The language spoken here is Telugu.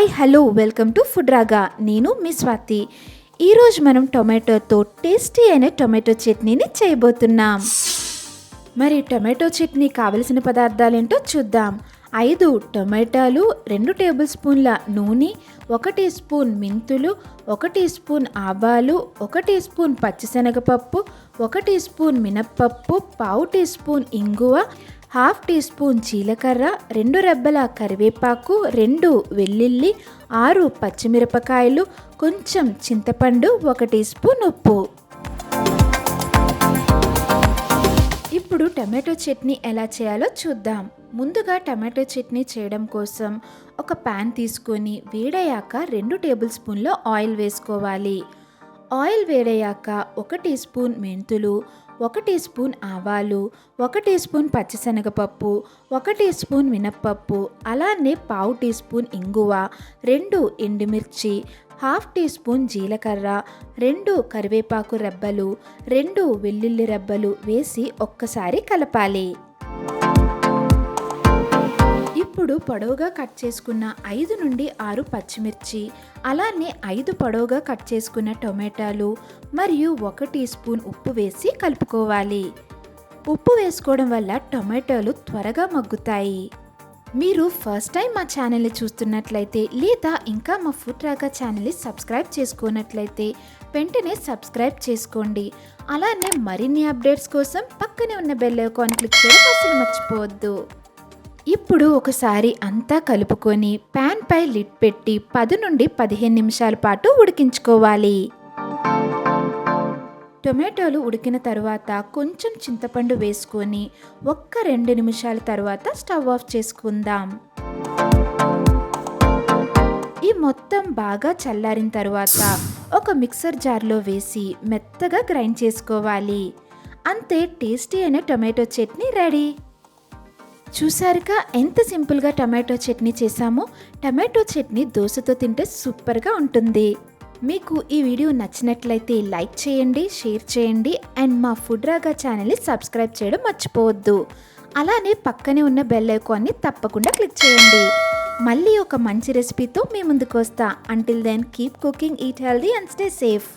Hi hello welcome to food రాగా. నేను మీ స్వాతి. ఈరోజు మనం టొమాటోతో టేస్టీ అయిన టొమాటో చట్నీని చేయబోతున్నాం. మరి టొమాటో చట్నీ కావలసిన పదార్థాలు ఏంటో చూద్దాం. 5 టొమాటోలు, 2 టేబుల్ స్పూన్ల నూనె, 1 టీ స్పూన్ మెంతులు, 1 టీ స్పూన్ ఆవాలు, 1 టీ స్పూన్ పచ్చిశనగపప్పు, 1 టీ స్పూన్ మినప్పప్పు, పావు టీ స్పూన్ ఇంగువ, హాఫ్ టీ స్పూన్ జీలకర్ర, 2 రెబ్బల కరివేపాకు, 2 వెల్లుల్లి, 6 పచ్చిమిరపకాయలు, కొంచెం చింతపండు, 1 టీ స్పూన్ ఉప్పు. ఇప్పుడు టమాటో చట్నీ ఎలా చేయాలో చూద్దాం. ముందుగా టమాటో చట్నీ చేయడం కోసం ఒక ప్యాన్ తీసుకొని వేడయ్యాక 2 టేబుల్ స్పూన్ల ఆయిల్ వేసుకోవాలి. ఆయిల్ వేడయ్యాక 1 టీ స్పూన్ మెంతులు, 1 టీ స్పూన్ ఆవాలు, 1 టీ స్పూన్ పచ్చిశనగపప్పు, 1 టీ స్పూన్ మినప్పప్పు, అలానే పావు టీ స్పూన్ ఇంగువ, 2 ఎండుమిర్చి, హాఫ్ టీ స్పూన్ జీలకర్ర, 2 కరివేపాకు రెబ్బలు, 2 వెల్లుల్లి రెబ్బలు వేసి ఒక్కసారి కలపాలి. ఇప్పుడు పొడవుగా కట్ చేసుకున్న 5 నుండి 6 పచ్చిమిర్చి, అలానే 5 పొడవుగా కట్ చేసుకున్న టొమాటోలు మరియు 1 టీ స్పూన్ ఉప్పు వేసి కలుపుకోవాలి. ఉప్పు వేసుకోవడం వల్ల టొమాటోలు త్వరగా మగ్గుతాయి. మీరు ఫస్ట్ టైం మా ఛానల్ని చూస్తున్నట్లయితే లేదా ఇంకా మా ఫుడ్ రాగా ఛానల్ని సబ్స్క్రైబ్ చేసుకున్నట్లయితే వెంటనే సబ్స్క్రైబ్ చేసుకోండి. అలానే మరిన్ని అప్డేట్స్ కోసం పక్కనే ఉన్న బెల్ ఐకాన్ క్లిక్ చేయడం అసలు మర్చిపోవద్దు. ఇప్పుడు ఒకసారి అంతా కలుపుకొని ప్యాన్ పై లిడ్ పెట్టి 10 నుండి 15 నిమిషాల పాటు ఉడికించుకోవాలి. టొమాటోలు ఉడికిన తర్వాత కొంచెం చింతపండు వేసుకొని 1-2 నిమిషాల తర్వాత స్టవ్ ఆఫ్ చేసుకుందాం. ఈ మొత్తం బాగా చల్లారిన తర్వాత ఒక మిక్సర్ జార్లో వేసి మెత్తగా గ్రైండ్ చేసుకోవాలి. అంతే, టేస్టీ అయిన టొమాటో చట్నీ రెడీ. చూసారుగా ఎంత సింపుల్గా టమాటో చట్నీ చేసామో. టమాటో చట్నీ దోశతో తింటే సూపర్గా ఉంటుంది. మీకు ఈ వీడియో నచ్చినట్లయితే లైక్ చేయండి, షేర్ చేయండి అండ్ మా ఫుడ్ రాగా ఛానల్ని సబ్స్క్రైబ్ చేయడం మర్చిపోవద్దు. అలానే పక్కనే ఉన్న బెల్ ఐకాన్ని తప్పకుండా క్లిక్ చేయండి. మళ్ళీ ఒక మంచి రెసిపీతో మీ ముందుకు వస్తా. Until then keep cooking, eat healthy and stay safe.